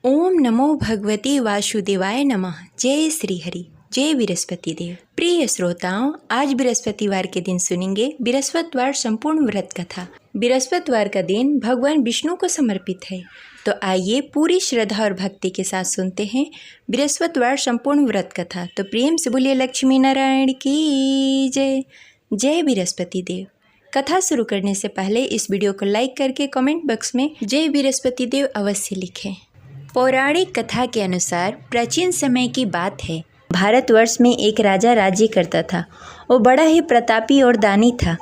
ओम नमो भगवते वासुदेवाय नमः। जय श्री हरि, जय बृहस्पति देव। प्रिय श्रोताओं, आज बृहस्पतिवार के दिन सुनेंगे बृहस्पतिवार संपूर्ण व्रत कथा। बृहस्पतिवार का दिन भगवान विष्णु को समर्पित है, तो आइए पूरी श्रद्धा और भक्ति के साथ सुनते हैं बृहस्पतिवार संपूर्ण व्रत कथा। तो प्रेम से बोलिए लक्ष्मी नारायण की जय। जय बृहस्पति देव। कथा शुरू करने से पहले इस वीडियो को लाइक करके कमेंट बॉक्स में जय बृहस्पति देव अवश्य लिखें। पौराणिक कथा के अनुसार प्राचीन समय की बात है। भारतवर्ष में एक राजा राज्य करता था। वो बड़ा ही प्रतापी और दानी था।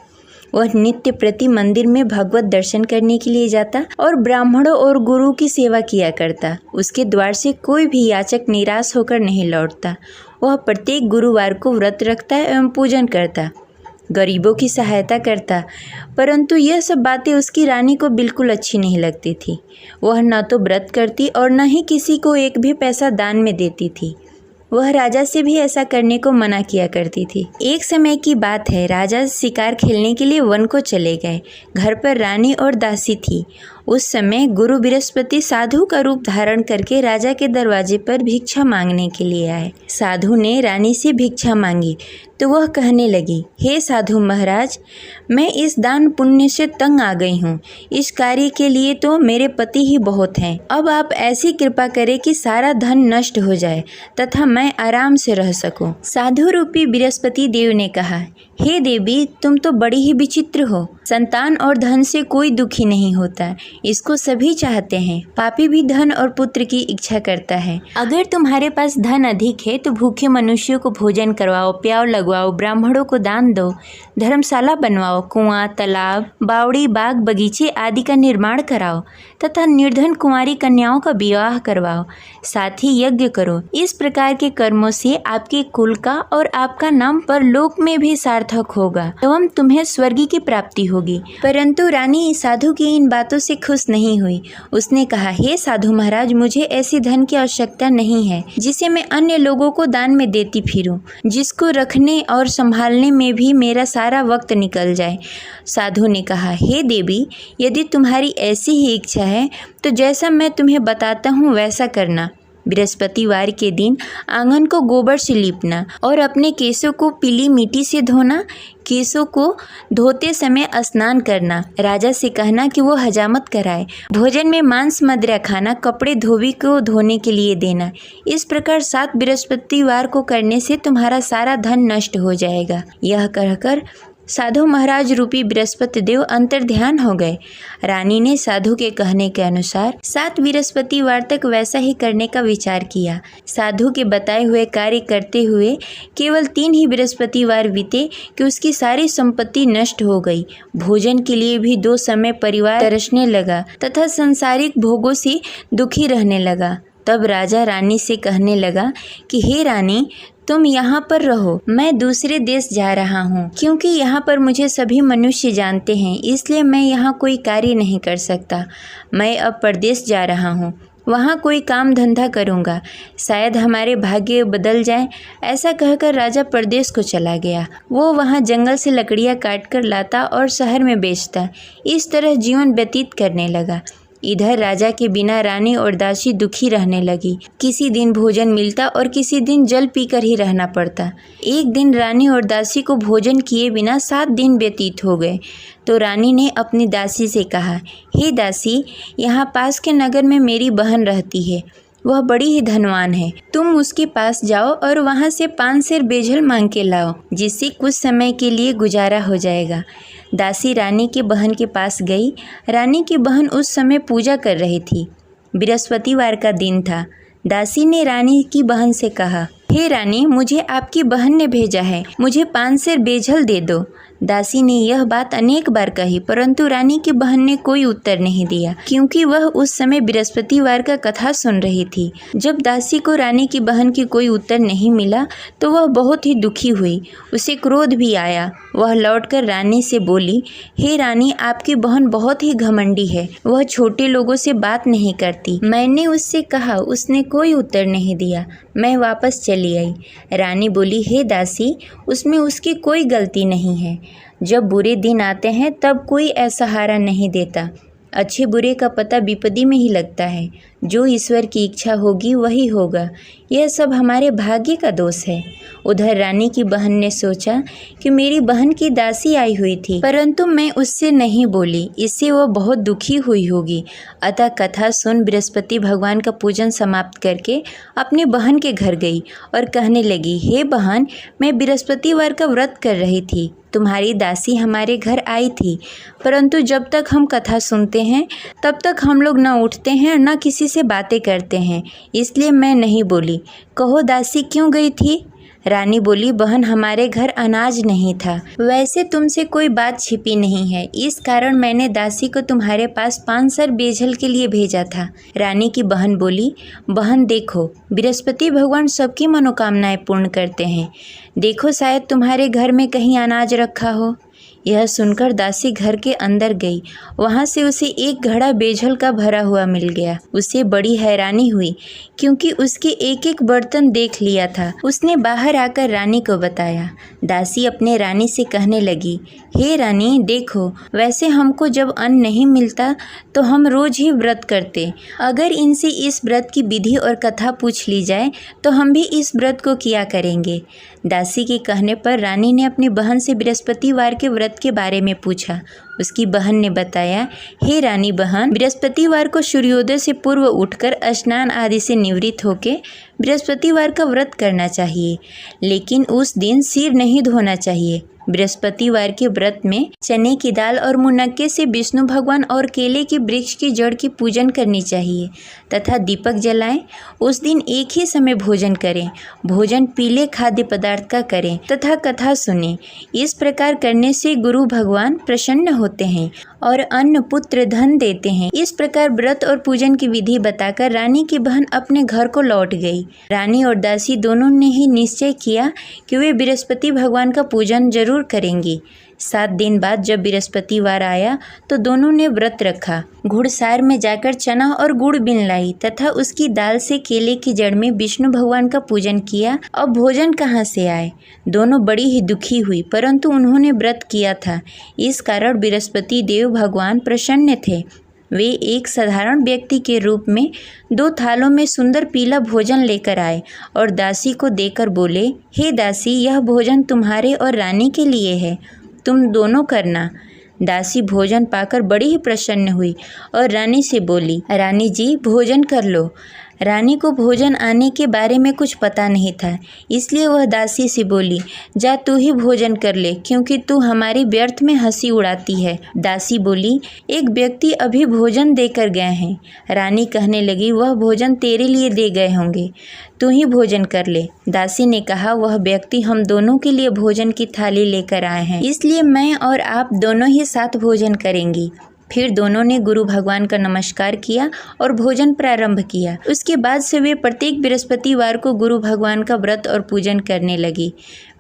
वह नित्य प्रति मंदिर में भगवत दर्शन करने के लिए जाता और ब्राह्मणों और गुरु की सेवा किया करता। उसके द्वार से कोई भी याचक निराश होकर नहीं लौटता। वह प्रत्येक गुरुवार को व्रत रखता एवं पूजन करता, गरीबों की सहायता करता। परंतु यह सब बातें उसकी रानी को बिल्कुल अच्छी नहीं लगती थी। वह न तो व्रत करती और न ही किसी को एक भी पैसा दान में देती थी। वह राजा से भी ऐसा करने को मना किया करती थी। एक समय की बात है, राजा शिकार खेलने के लिए वन को चले गए। घर पर रानी और दासी थी। उस समय गुरु बृहस्पति साधु का रूप धारण करके राजा के दरवाजे पर भिक्षा मांगने के लिए आए। साधु ने रानी से भिक्षा मांगी तो वह कहने लगी, हे साधु महाराज, मैं इस दान पुण्य से तंग आ गई हूँ। इस कार्य के लिए तो मेरे पति ही बहुत हैं। अब आप ऐसी कृपा करें कि सारा धन नष्ट हो जाए तथा मैं आराम से रह सकूं। साधु रूपी बृहस्पति देव ने कहा, हे देवी, तुम तो बड़ी ही विचित्र हो। संतान और धन से कोई दुखी नहीं होता, इसको सभी चाहते हैं। पापी भी धन और पुत्र की इच्छा करता है। अगर तुम्हारे पास धन अधिक है तो भूखे मनुष्यों को भोजन करवाओ, प्याव लगवाओ, ब्राह्मणों को दान दो, धर्मशाला बनवाओ, कुआं, तालाब, बावड़ी, बाग, बगीचे आदि का निर्माण कराओ तथा निर्धन कुंवारी कन्याओं का विवाह करवाओ। साथ ही यज्ञ करो। इस प्रकार के कर्मों से आपके कुल का और आपका नाम परलोक में भी सार्थक होगा एवं तुम्हें स्वर्ग की प्राप्ति होगी। परंतु रानी साधु की इन बातों से खुश नहीं हुई। उसने कहा, हे साधु महाराज, मुझे ऐसी धन की आवश्यकता नहीं है जिसे मैं अन्य लोगों को दान में देती फिरूं, जिसको रखने और संभालने में भी मेरा सारा वक्त निकल जाए। साधु ने कहा, हे देवी, यदि तुम्हारी ऐसी ही इच्छा है तो जैसा मैं तुम्हें बताता हूँ वैसा करना। बृहस्पतिवार के दिन आंगन को गोबर से लीपना और अपने केशों को पीली मिट्टी से धोना। केशों को धोते समय स्नान करना। राजा से कहना कि वो हजामत कराए। भोजन में मांस मदिरा खाना। कपड़े धोबी को धोने के लिए देना। इस प्रकार 7 बृहस्पतिवार को करने से तुम्हारा सारा धन नष्ट हो जाएगा। यह कहकर साधु महाराज रूपी बृहस्पति देव अंतर्ध्यान हो गए। रानी ने साधु के कहने के अनुसार 7 बृहस्पतिवार तक वैसा ही करने का विचार किया। साधु के बताए हुए कार्य करते हुए केवल 3 ही बृहस्पतिवार बीते कि उसकी सारी संपत्ति नष्ट हो गई। भोजन के लिए भी 2 समय परिवार तरसने लगा तथा सांसारिक भोगों से दुखी रहने लगा। तब राजा रानी से कहने लगा कि हे रानी, तुम यहाँ पर रहो, मैं दूसरे देश जा रहा हूँ। क्योंकि यहाँ पर मुझे सभी मनुष्य जानते हैं, इसलिए मैं यहाँ कोई कार्य नहीं कर सकता। मैं अब परदेश जा रहा हूँ, वहाँ कोई काम धंधा करूँगा, शायद हमारे भाग्य बदल जाए। ऐसा कहकर राजा परदेश को चला गया। वो वहाँ जंगल से लकड़ियाँ काट कर लाता और शहर में बेचता। इस तरह जीवन व्यतीत करने लगा। इधर राजा के बिना रानी और दासी दुखी रहने लगी। किसी दिन भोजन मिलता और किसी दिन जल पीकर ही रहना पड़ता। एक दिन रानी और दासी को भोजन किए बिना 7 दिन व्यतीत हो गए। तो रानी ने अपनी दासी से कहा, हे दासी, यहाँ पास के नगर में मेरी बहन रहती है। वह बड़ी ही धनवान है। तुम उसके पास जाओ और वहाँ से 5 सेर बेजल मांग के लाओ, जिससे कुछ समय के लिए गुजारा हो जाएगा। दासी रानी की बहन के पास गई। रानी की बहन उस समय पूजा कर रही थी। बृहस्पतिवार का दिन था। दासी ने रानी की बहन से कहा, हे रानी, मुझे आपकी बहन ने भेजा है, मुझे 5 सेर बेजल दे दो। दासी ने यह बात अनेक बार कही, परंतु रानी की बहन ने कोई उत्तर नहीं दिया, क्योंकि वह उस समय बृहस्पतिवार का कथा सुन रही थी। जब दासी को रानी की बहन की कोई उत्तर नहीं मिला तो वह बहुत ही दुखी हुई। उसे क्रोध भी आया। वह लौटकर रानी से बोली, हे रानी, आपकी बहन बहुत ही घमंडी है। वह छोटे लोगों से बात नहीं करती। मैंने उससे कहा, उसने कोई उत्तर नहीं दिया। मैं वापस चली आई। रानी बोली, हे दासी, उसमें उसकी कोई गलती नहीं है। जब बुरे दिन आते हैं तब कोई असहारा नहीं देता। अच्छे बुरे का पता विपत्ति में ही लगता है। जो ईश्वर की इच्छा होगी वही होगा, यह सब हमारे भाग्य का दोष है। उधर रानी की बहन ने सोचा कि मेरी बहन की दासी आई हुई थी, परंतु मैं उससे नहीं बोली, इससे वह बहुत दुखी हुई होगी। अतः कथा सुन बृहस्पति भगवान का पूजन समाप्त करके अपनी बहन के घर गई और कहने लगी, हे बहन, मैं बृहस्पतिवार का व्रत कर रही थी, तुम्हारी दासी हमारे घर आई थी, परंतु जब तक हम कथा सुनते हैं तब तक हम लोग न उठते हैं न किसी से बातें करते हैं, इसलिए मैं नहीं बोली। कहो दासी क्यों गई थी? रानी बोली, बहन, हमारे घर अनाज नहीं था। वैसे तुमसे कोई बात छिपी नहीं है, इस कारण मैंने दासी को तुम्हारे पास 5 सर बेजल के लिए भेजा था। रानी की बहन बोली, बहन देखो, बृहस्पति भगवान सबकी मनोकामनाएं पूर्ण करते हैं, देखो शायद तुम्हारे घर में कहीं अनाज रखा हो। यह सुनकर दासी घर के अंदर गई, वहाँ से उसे एक घड़ा बेजल का भरा हुआ मिल गया। उसे बड़ी हैरानी हुई क्योंकि उसके एक एक बर्तन देख लिया था। उसने बाहर आकर रानी को बताया। दासी अपने रानी से कहने लगी, हे रानी देखो, वैसे हमको जब अन्न नहीं मिलता तो हम रोज ही व्रत करते, अगर इनसे इस व्रत की विधि और कथा पूछ ली जाए तो हम भी इस व्रत को किया करेंगे। दासी के कहने पर रानी ने अपनी बहन से बृहस्पतिवार के व्रत के बारे में पूछा। उसकी बहन ने बताया, हे रानी बहन, बृहस्पतिवार को सूर्योदय से पूर्व उठकर स्नान आदि से निवृत्त होकर बृहस्पतिवार का व्रत करना चाहिए, लेकिन उस दिन सिर नहीं धोना चाहिए। बृहस्पतिवार के व्रत में चने की दाल और मुनक्के से विष्णु भगवान और केले के वृक्ष की जड़ की पूजन करनी चाहिए तथा दीपक जलाएं। उस दिन एक ही समय भोजन करें, भोजन पीले खाद्य पदार्थ का करें तथा कथा सुनें। इस प्रकार करने से गुरु भगवान प्रसन्न होते हैं और अन्न पुत्र धन देते हैं। इस प्रकार व्रत और पूजन की विधि बताकर रानी की बहन अपने घर को लौट गई। रानी और दासी दोनों ने ही निश्चय किया कि वे बृहस्पति भगवान का पूजन जरूर करेंगी। 7 दिन बाद जब बृहस्पतिवार आया तो दोनों ने व्रत रखा। घुड़सार में जाकर चना और गुड़ बीन लाई तथा उसकी दाल से केले की जड़ में विष्णु भगवान का पूजन किया। अब भोजन कहाँ से आए? दोनों बड़ी ही दुखी हुई, परंतु उन्होंने व्रत किया था, इस कारण बृहस्पति देव भगवान प्रसन्न थे। वे एक साधारण व्यक्ति के रूप में 2 थालों में सुंदर पीला भोजन लेकर आए और दासी को देकर बोले, हे दासी, यह भोजन तुम्हारे और रानी के लिए है, तुम दोनों करना। दासी भोजन पाकर बड़ी ही प्रसन्न हुई और रानी से बोली, रानी जी भोजन कर लो। रानी को भोजन आने के बारे में कुछ पता नहीं था, इसलिए वह दासी से बोली, जा तू ही भोजन कर ले, क्योंकि तू हमारी व्यर्थ में हंसी उड़ाती है। दासी बोली, एक व्यक्ति अभी भोजन देकर गए हैं। रानी कहने लगी, वह भोजन तेरे लिए दे गए होंगे, तू ही भोजन कर ले। दासी ने कहा, वह व्यक्ति हम दोनों के लिए भोजन की थाली लेकर आए हैं, इसलिए मैं और आप दोनों ही साथ भोजन करेंगी। फिर दोनों ने गुरु भगवान का नमस्कार किया और भोजन प्रारंभ किया। उसके बाद से वे प्रत्येक बृहस्पतिवार को गुरु भगवान का व्रत और पूजन करने लगी।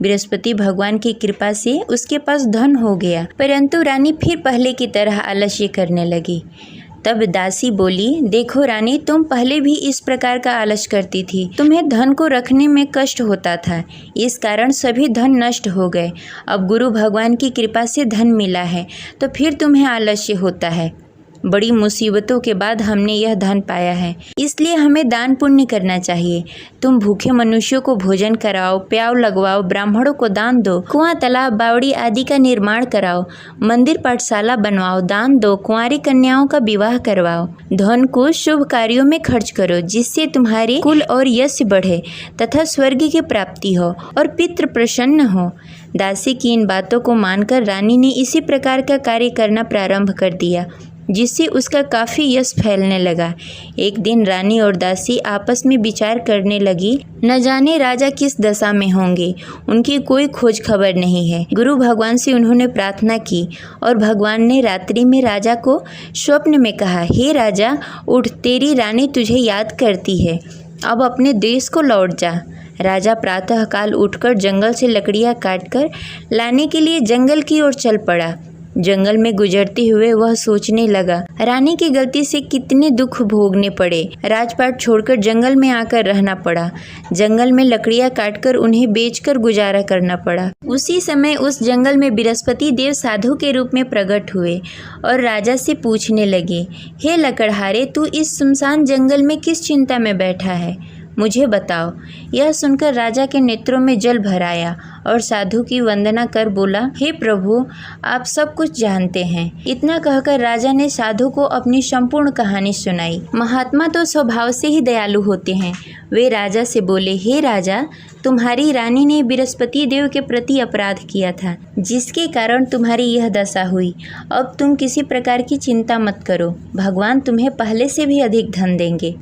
बृहस्पति भगवान की कृपा से उसके पास धन हो गया, परंतु रानी फिर पहले की तरह आलस्य करने लगी। तब दासी बोली, देखो रानी, तुम पहले भी इस प्रकार का आलस करती थी, तुम्हें धन को रखने में कष्ट होता था, इस कारण सभी धन नष्ट हो गए। अब गुरु भगवान की कृपा से धन मिला है तो फिर तुम्हें आलस्य होता है। बड़ी मुसीबतों के बाद हमने यह धन पाया है, इसलिए हमें दान पुण्य करना चाहिए। तुम भूखे मनुष्यों को भोजन कराओ, प्याव लगवाओ, ब्राह्मणों को दान दो, कुआं, तालाब, बावड़ी आदि का निर्माण कराओ, मंदिर पाठशाला बनवाओ, दान दो, कुंवारी कन्याओं का विवाह करवाओ। धन को शुभ कार्यों में खर्च करो, जिससे तुम्हारे कुल और यश बढ़े तथा स्वर्ग की प्राप्ति हो और पितृ प्रसन्न हो। दासी की इन बातों को मानकर रानी ने इसी प्रकार का कार्य करना प्रारंभ कर दिया, जिससे उसका काफ़ी यश फैलने लगा। एक दिन रानी और दासी आपस में विचार करने लगी, न जाने राजा किस दशा में होंगे, उनकी कोई खोज खबर नहीं है। गुरु भगवान से उन्होंने प्रार्थना की और भगवान ने रात्रि में राजा को स्वप्न में कहा, हे राजा, उठ, तेरी रानी तुझे याद करती है, अब अपने देश को लौट जा। राजा प्रातःकाल उठकर जंगल से लकड़ियाँ काटकर लाने के लिए जंगल की ओर चल पड़ा। जंगल में गुजरते हुए वह सोचने लगा, रानी की गलती से कितने दुख भोगने पड़े। राजपाट छोड़कर जंगल में आकर रहना पड़ा। जंगल में लकड़ियां काटकर उन्हें बेचकर गुजारा करना पड़ा। उसी समय उस जंगल में बृहस्पति देव साधु के रूप में प्रकट हुए और राजा से पूछने लगे, हे लकड़हारे, तू इस सुनसान जंगल में किस चिंता में बैठा है, मुझे बताओ। यह सुनकर राजा के नेत्रों में जल भर आया और साधु की वंदना कर बोला, हे प्रभु, आप सब कुछ जानते हैं। इतना कहकर राजा ने साधु को अपनी संपूर्ण कहानी सुनाई। महात्मा तो स्वभाव से ही दयालु होते हैं। वे राजा से बोले, हे राजा, तुम्हारी रानी ने बृहस्पति देव के प्रति अपराध किया था, जिसके कारण तुम्हारी यह दशा हुई। अब तुम किसी प्रकार की चिंता मत करो, भगवान तुम्हें पहले से भी अधिक धन देंगे।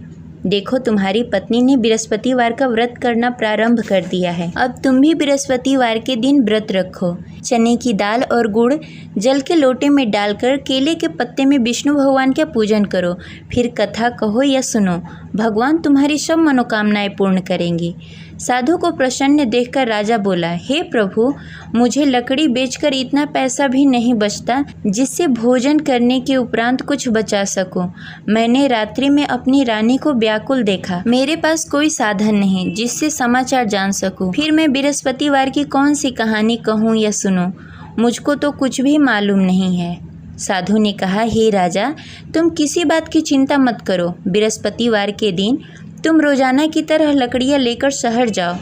देखो, तुम्हारी पत्नी ने बृहस्पतिवार का व्रत करना प्रारंभ कर दिया है। अब तुम भी बृहस्पतिवार के दिन व्रत रखो। चने की दाल और गुड़ जल के लोटे में डालकर केले के पत्ते में विष्णु भगवान का पूजन करो। फिर कथा कहो या सुनो, भगवान तुम्हारी सब मनोकामनाएं पूर्ण करेंगे। साधु को प्रसन्न देखकर राजा बोला, हे प्रभु, मुझे लकड़ी बेचकर इतना पैसा भी नहीं बचता जिससे भोजन करने के उपरांत कुछ बचा सकूं। मैंने रात्रि में अपनी रानी को व्याकुल देखा। मेरे पास कोई साधन नहीं जिससे समाचार जान सकूं। फिर मैं बृहस्पतिवार की कौन सी कहानी कहूं या सुनूं, मुझको तो कुछ भी मालूम नहीं है। साधु ने कहा, हे राजा, तुम किसी बात की चिंता मत करो। बृहस्पतिवार के दिन तुम रोजाना की तरह लकड़ियाँ लेकर शहर जाओ।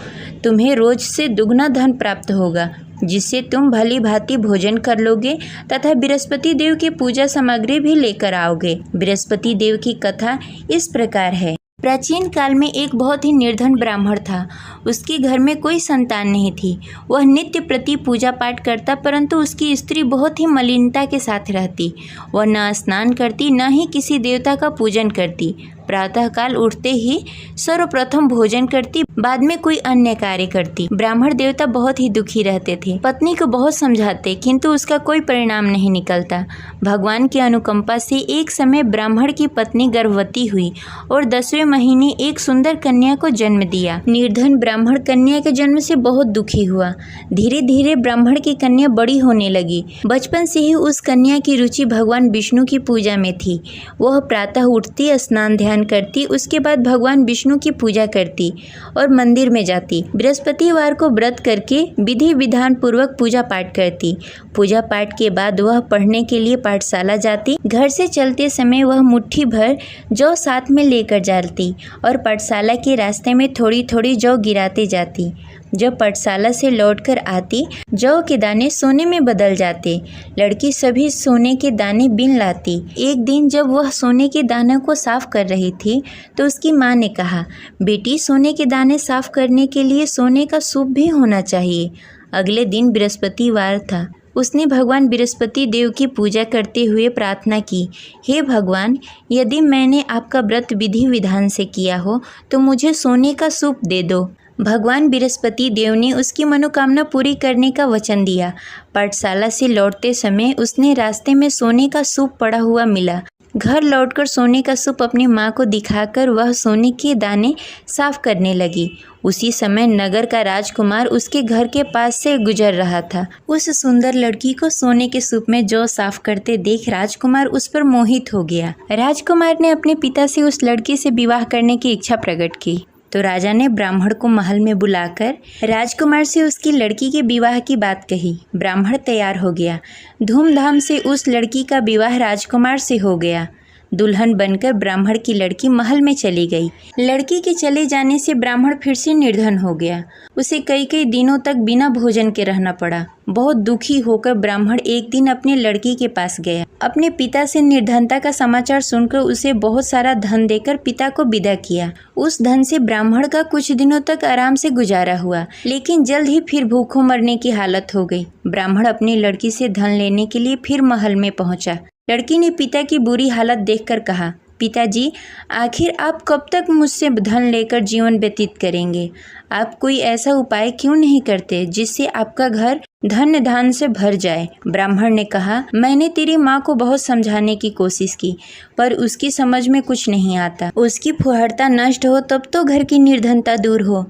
तुम्हें रोज से दुगना धन प्राप्त होगा, जिससे तुम भली भांति भोजन कर लोगे तथा बृहस्पति देव की पूजा सामग्री भी लेकर आओगे। बृहस्पति देव की कथा इस प्रकार है। प्राचीन काल में एक बहुत ही निर्धन ब्राह्मण था। उसके घर में कोई संतान नहीं थी। वह नित्य प्रति पूजा पाठ करता, परंतु उसकी स्त्री बहुत ही मलिनता के साथ रहती। वह न स्नान करती, न ही किसी देवता का पूजन करती। प्रातःकाल उठते ही सर्वप्रथम भोजन करती, बाद में कोई अन्य कार्य करती। ब्राह्मण देवता बहुत ही दुखी रहते थे। पत्नी को बहुत समझाते, किंतु उसका कोई परिणाम नहीं निकलता। भगवान की अनुकंपा से एक समय ब्राह्मण की पत्नी गर्भवती हुई और 10वें महीने एक सुंदर कन्या को जन्म दिया। निर्धन ब्राह्मण कन्या के जन्म से बहुत दुखी हुआ। धीरे धीरे ब्राह्मण की कन्या बड़ी होने लगी। बचपन से ही उस कन्या की रुचि भगवान विष्णु की पूजा में थी। वह प्रातः उठती, स्नान ध्यान करती, उसके बाद भगवान विष्णु की पूजा करती और मंदिर में जाती। बृहस्पतिवार को व्रत करके विधि विधान पूर्वक पूजा पाठ करती। पूजा पाठ के बाद वह पढ़ने के लिए पाठशाला जाती। घर से चलते समय वह मुट्ठी भर जौ साथ में लेकर जाती और पाठशाला के रास्ते में थोड़ी थोड़ी जौ गिराते जाती। जब पाठशाला से लौटकर आती, जौ के दाने सोने में बदल जाते। लड़की सभी सोने के दाने बीन लाती। एक दिन जब वह सोने के दानों को साफ कर रही थी, तो उसकी माँ ने कहा, बेटी, सोने के दाने साफ करने के लिए सोने का सूप भी होना चाहिए। अगले दिन बृहस्पतिवार था। उसने भगवान बृहस्पति देव की पूजा करते हुए प्रार्थना की, हे भगवान, यदि मैंने आपका व्रत विधि विधान से किया हो तो मुझे सोने का सूप दे दो। भगवान बृहस्पति देव ने उसकी मनोकामना पूरी करने का वचन दिया। पाठशाला से लौटते समय उसने रास्ते में सोने का सूप पड़ा हुआ मिला। घर लौटकर सोने का सूप अपनी माँ को दिखाकर वह सोने के दाने साफ करने लगी। उसी समय नगर का राजकुमार उसके घर के पास से गुजर रहा था। उस सुंदर लड़की को सोने के सूप में जौ साफ करते देख राजकुमार उस पर मोहित हो गया। राजकुमार ने अपने पिता से उस लड़की से विवाह करने की इच्छा प्रकट की। तो राजा ने ब्राह्मण को महल में बुलाकर राजकुमार से उसकी लड़की के विवाह की बात कही। ब्राह्मण तैयार हो गया। धूमधाम से उस लड़की का विवाह राजकुमार से हो गया। दुल्हन बनकर ब्राह्मण की लड़की महल में चली गई। लड़की के चले जाने से ब्राह्मण फिर से निर्धन हो गया। उसे कई कई दिनों तक बिना भोजन के रहना पड़ा। बहुत दुखी होकर ब्राह्मण एक दिन अपनी लड़की के पास गया। अपने पिता से निर्धनता का समाचार सुनकर उसे बहुत सारा धन देकर पिता को विदा किया। उस धन से ब्राह्मण का कुछ दिनों तक आराम से गुजारा हुआ, लेकिन जल्द ही फिर भूखों मरने की हालत हो गई। ब्राह्मण अपनी लड़की से धन लेने के लिए फिर महल में पहुंचा। लड़की ने पिता की बुरी हालत देखकर कहा, पिताजी, आखिर आप कब तक मुझसे धन लेकर जीवन व्यतीत करेंगे? आप कोई ऐसा उपाय क्यों नहीं करते जिससे आपका घर धन धान से भर जाए? ब्राह्मण ने कहा, मैंने तेरी माँ को बहुत समझाने की कोशिश की, पर उसकी समझ में कुछ नहीं आता। उसकी फुहड़ता नष्ट हो तब तो घर की निर्धनता दूर हो।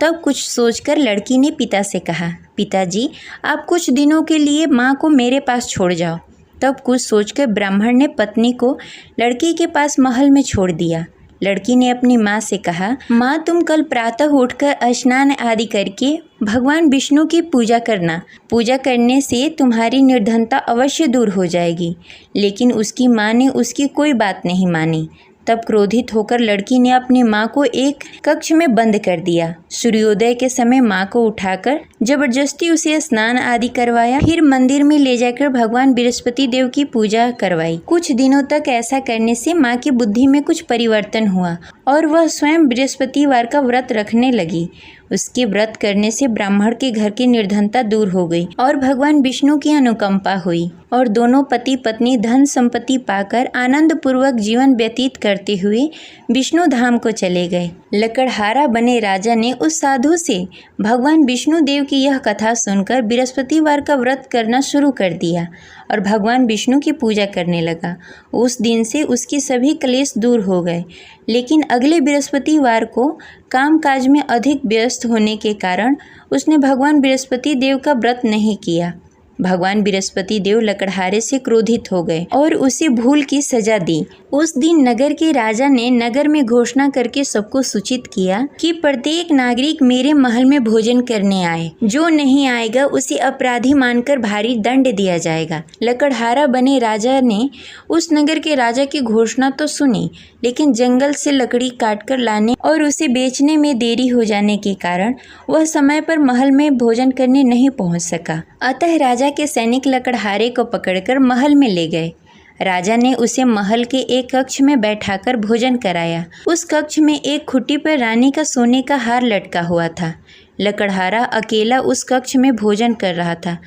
तब कुछ सोचकर लड़की ने पिता से कहा, पिताजी, आप कुछ दिनों के लिए माँ को मेरे पास छोड़ जाओ। तब कुछ सोचकर ब्राह्मण ने पत्नी को लड़की के पास महल में छोड़ दिया। लड़की ने अपनी माँ से कहा, माँ, तुम कल प्रातः उठकर स्नान आदि करके भगवान विष्णु की पूजा करना। पूजा करने से तुम्हारी निर्धनता अवश्य दूर हो जाएगी। लेकिन उसकी माँ ने उसकी कोई बात नहीं मानी। तब क्रोधित होकर लड़की ने अपनी माँ को एक कक्ष में बंद कर दिया। सूर्योदय के समय माँ को उठाकर जबरदस्ती उसे स्नान आदि करवाया। फिर मंदिर में ले जाकर भगवान बृहस्पति देव की पूजा करवाई। कुछ दिनों तक ऐसा करने से माँ की बुद्धि में कुछ परिवर्तन हुआ और वह स्वयं बृहस्पतिवार का व्रत रखने लगी। उसके व्रत करने से ब्राह्मण के घर की निर्धनता दूर हो गई और भगवान विष्णु की अनुकंपा हुई और दोनों पति पत्नी धन संपत्ति पाकर आनंद पूर्वक जीवन व्यतीत करते हुए विष्णु धाम को चले गए। लकड़हारा बने राजा ने उस साधु से भगवान विष्णु देव की यह कथा सुनकर बृहस्पतिवार का व्रत करना शुरू कर दिया और भगवान विष्णु की पूजा करने लगा। उस दिन से उसके सभी क्लेश दूर हो गए। लेकिन अगले बृहस्पतिवार को कामकाज में अधिक व्यस्त होने के कारण उसने भगवान बृहस्पति देव का व्रत नहीं किया। भगवान बृहस्पति देव लकड़हारे से क्रोधित हो गए और उसे भूल की सजा दी। उस दिन नगर के राजा ने नगर में घोषणा करके सबको सूचित किया कि प्रत्येक नागरिक मेरे महल में भोजन करने आए। जो नहीं आएगा उसे अपराधी मानकर भारी दंड दिया जाएगा। लकड़हारा बने राजा ने उस नगर के राजा की घोषणा तो सुनी, लेकिन जंगल से लकड़ी काटकर लाने और उसे बेचने में देरी हो जाने के कारण वह समय पर महल में भोजन करने नहीं पहुंच सका। अतः राजा के सैनिक लकड़हारे को पकड़कर महल में ले गए। राजा ने उसे महल के एक कक्ष में बैठाकर भोजन कराया। उस कक्ष में एक खुट्टी पर रानी का सोने का हार लटका हुआ था। लकड़हारा अकेला उस कक्ष में भोजन कर रहा था।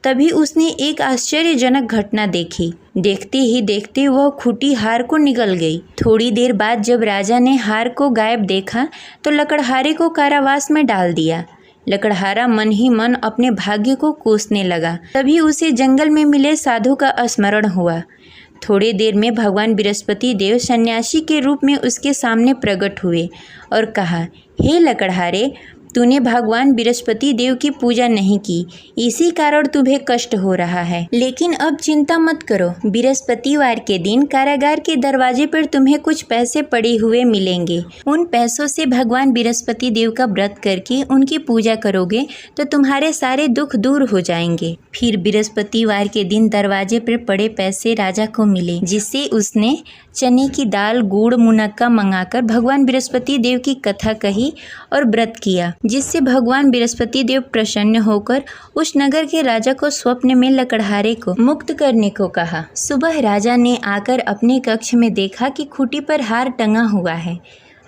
तभी उसने एक आश्चर्यजनक घटना देखी। देखते ही देखते वह खूंटी हार को निगल गई। थोड़ी देर बाद जब राजा ने हार को गायब देखा तो लकड़हारे को कारावास में डाल दिया। लकड़हारा मन ही मन अपने भाग्य को कोसने लगा। तभी उसे जंगल में मिले साधु का स्मरण हुआ। थोड़ी देर में भगवान बृहस्पति देव सन्यासी के रूप में उसके सामने प्रकट हुए और कहा, हे लकड़हारे, तूने भगवान बृहस्पति देव की पूजा नहीं की, इसी कारण तुम्हें कष्ट हो रहा है। लेकिन अब चिंता मत करो, बृहस्पतिवार के दिन कारागार के दरवाजे पर तुम्हें कुछ पैसे पड़े हुए मिलेंगे। उन पैसों से भगवान बृहस्पति देव का व्रत करके उनकी पूजा करोगे तो तुम्हारे सारे दुख दूर हो जाएंगे। फिर बृहस्पतिवार के दिन दरवाजे पर पड़े पैसे राजा को मिले, जिससे उसने चने की दाल, गुड़, मुनक्का मंगाकर भगवान बृहस्पति देव की कथा कही और व्रत किया, जिससे भगवान बृहस्पति देव प्रसन्न होकर उस नगर के राजा को स्वप्न में लकड़हारे को मुक्त करने को कहा। सुबह राजा ने आकर अपने कक्ष में देखा कि खूंटी पर हार टंगा हुआ है।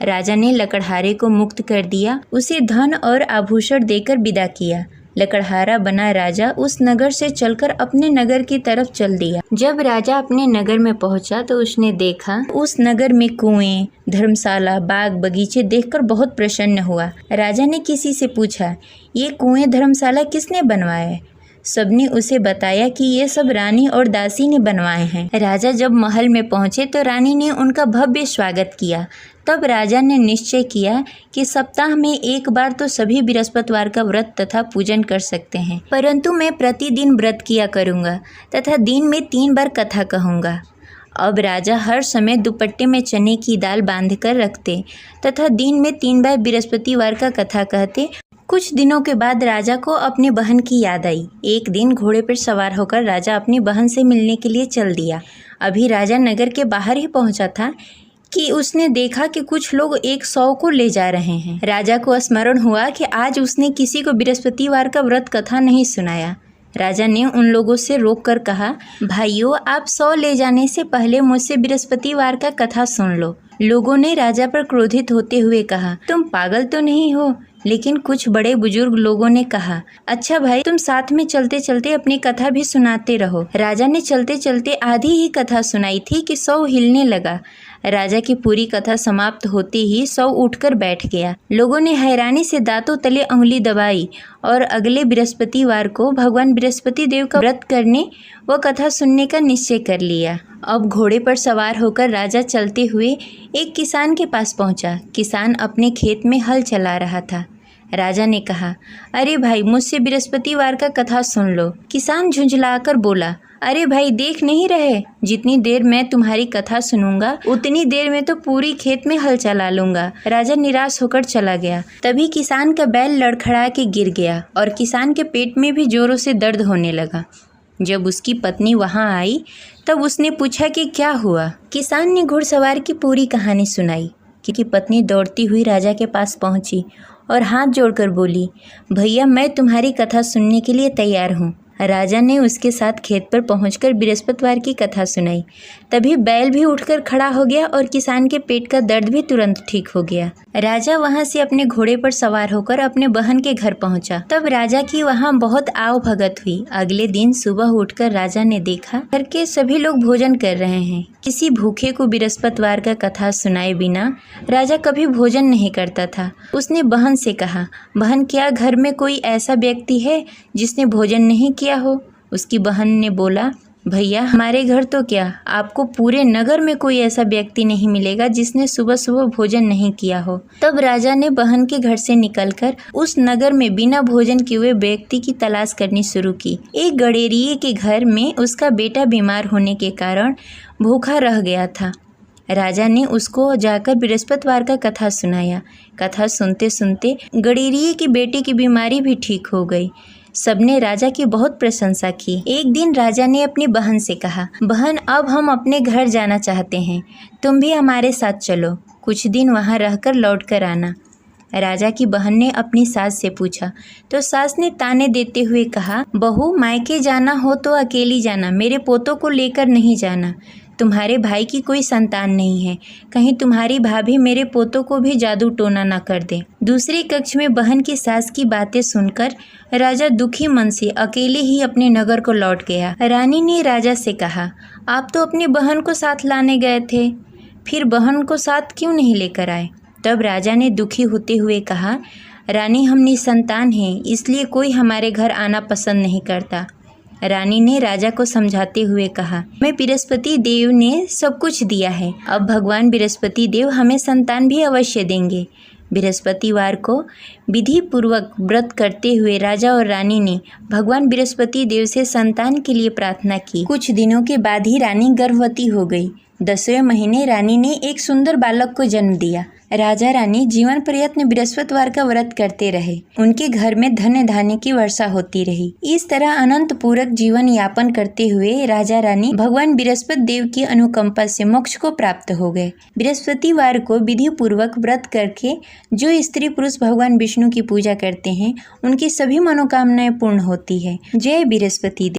राजा ने लकड़हारे को मुक्त कर दिया, उसे धन और आभूषण देकर विदा किया। लकड़हारा बना राजा उस नगर से चलकर अपने नगर की तरफ चल दिया। जब राजा अपने नगर में पहुंचा तो उसने देखा उस नगर में कुएं, धर्मशाला, बाग बगीचे देखकर बहुत प्रसन्न हुआ। राजा ने किसी से पूछा, ये कुएं, धर्मशाला किसने बनवाए? सबने उसे बताया कि ये सब रानी और दासी ने बनवाए हैं। राजा जब महल में पहुंचे तो रानी ने उनका भव्य स्वागत किया। तब राजा ने निश्चय किया कि सप्ताह में एक बार तो सभी बृहस्पतिवार का व्रत तथा पूजन कर सकते हैं, परंतु मैं प्रतिदिन व्रत किया करूँगा तथा दिन में 3 बार कथा कहूँगा। अब राजा हर समय दुपट्टे में चने की दाल बांधकर रखते तथा दिन में 3 बार बृहस्पतिवार का कथा कहते। कुछ दिनों के बाद राजा को अपनी बहन की याद आई। एक दिन घोड़े पर सवार होकर राजा अपनी बहन से मिलने के लिए चल दिया। अभी राजा नगर के बाहर ही पहुंचा था कि उसने देखा कि कुछ लोग एक 100 को ले जा रहे हैं। राजा को स्मरण हुआ कि आज उसने किसी को बृहस्पतिवार का व्रत कथा नहीं सुनाया। राजा ने उन लोगों से रोककर कहा, भाइयों, आप 100 ले जाने से पहले मुझसे बृहस्पतिवार का कथा सुन लो। लोगों ने राजा पर क्रोधित होते हुए कहा, तुम पागल तो नहीं हो? लेकिन कुछ बड़े बुजुर्ग लोगों ने कहा, अच्छा भाई, तुम साथ में चलते चलते अपनी कथा भी सुनाते रहो। राजा ने चलते चलते आधी ही कथा सुनाई थी कि 100 हिलने लगा। राजा की पूरी कथा समाप्त होते ही सब उठकर बैठ गया। लोगों ने हैरानी से दांतों तले उंगली दबाई और अगले बृहस्पतिवार को भगवान बृहस्पति देव का व्रत करने व कथा सुनने का निश्चय कर लिया। अब घोड़े पर सवार होकर राजा चलते हुए एक किसान के पास पहुंचा। किसान अपने खेत में हल चला रहा था। राजा ने कहा, अरे भाई, मुझसे बृहस्पतिवार का कथा सुन लो। किसान झुंझलाकर बोला, अरे भाई, देख नहीं रहे, जितनी देर मैं तुम्हारी कथा सुनूंगा उतनी देर में तो पूरी खेत में हल चला लूंगा। राजा निराश होकर चला गया। तभी किसान का बैल लड़खड़ा के गिर गया और किसान के पेट में भी जोरों से दर्द होने लगा। जब उसकी पत्नी वहां आई तब उसने पूछा कि क्या हुआ। किसान ने घुड़सवार की पूरी कहानी सुनाई कि पत्नी दौड़ती हुई राजा के पास पहुंची और हाथ जोड़कर बोली, भैया, मैं तुम्हारी कथा सुनने के लिए तैयार हूँ। राजा ने उसके साथ खेत पर पहुंचकर बृहस्पतिवार की कथा सुनाई। तभी बैल भी उठकर खड़ा हो गया और किसान के पेट का दर्द भी तुरंत ठीक हो गया। राजा वहां से अपने घोड़े पर सवार होकर अपने बहन के घर पहुंचा। तब राजा की वहां बहुत आव भगत हुई। अगले दिन सुबह उठकर राजा ने देखा घर के सभी लोग भोजन कर रहे हैं। किसी भूखे को बृहस्पतिवार का कथा सुनाए बिना राजा कभी भोजन नहीं करता था। उसने बहन से कहा, बहन, क्या घर में कोई ऐसा व्यक्ति है जिसने भोजन नहीं किया हो? उसकी बहन ने बोला, भैया, हमारे घर तो क्या, आपको पूरे नगर में कोई ऐसा व्यक्ति नहीं मिलेगा जिसने सुबह सुबह भोजन नहीं किया हो। तब राजा ने बहन के घर से निकलकर उस नगर में बिना भोजन किए हुए व्यक्ति की तलाश करनी शुरू की। एक गडेरिये के घर में उसका बेटा बीमार होने के कारण भूखा रह गया था। राजा ने उसको जाकर बृहस्पतिवार का कथा सुनाया। कथा सुनते सुनते गडेरिये की बेटे की बीमारी भी ठीक हो गई। सबने राजा की बहुत प्रशंसा की। एक दिन राजा ने अपनी बहन से कहा, बहन, अब हम अपने घर जाना चाहते हैं, तुम भी हमारे साथ चलो, कुछ दिन वहाँ रहकर लौट कर आना। राजा की बहन ने अपनी सास से पूछा तो सास ने ताने देते हुए कहा, बहू, मायके जाना हो तो अकेली जाना, मेरे पोतों को लेकर नहीं जाना। तुम्हारे भाई की कोई संतान नहीं है, कहीं तुम्हारी भाभी मेरे पोतों को भी जादू टोना न कर दे। दूसरे कक्ष में बहन की सास की बातें सुनकर राजा दुखी मन से अकेले ही अपने नगर को लौट गया। रानी ने राजा से कहा, आप तो अपनी बहन को साथ लाने गए थे, फिर बहन को साथ क्यों नहीं लेकर आए? तब राजा ने दुखी होते हुए कहा, रानी, हम निसंतान हैं, इसलिए कोई हमारे घर आना पसंद नहीं करता। रानी ने राजा को समझाते हुए कहा, मैं बृहस्पति देव ने सब कुछ दिया है, अब भगवान बृहस्पति देव हमें संतान भी अवश्य देंगे। बृहस्पतिवार को विधि पूर्वक व्रत करते हुए राजा और रानी ने भगवान बृहस्पति देव से संतान के लिए प्रार्थना की। कुछ दिनों के बाद ही रानी गर्भवती हो गई। 10वें महीने रानी ने एक सुंदर बालक को जन्म दिया। राजा रानी जीवन पर्यंत बृहस्पतिवार का व्रत करते रहे। उनके घर में धन धान्य की वर्षा होती रही। इस तरह अनंत पूरक जीवन यापन करते हुए राजा रानी भगवान बृहस्पति देव की अनुकंपा से मोक्ष को प्राप्त हो गए। बृहस्पतिवार को विधि पूर्वक व्रत करके जो स्त्री पुरुष भगवान विष्णु की पूजा करते हैं, उनकी सभी मनोकामनाएं पूर्ण होती है। जय बृहस्पति देव।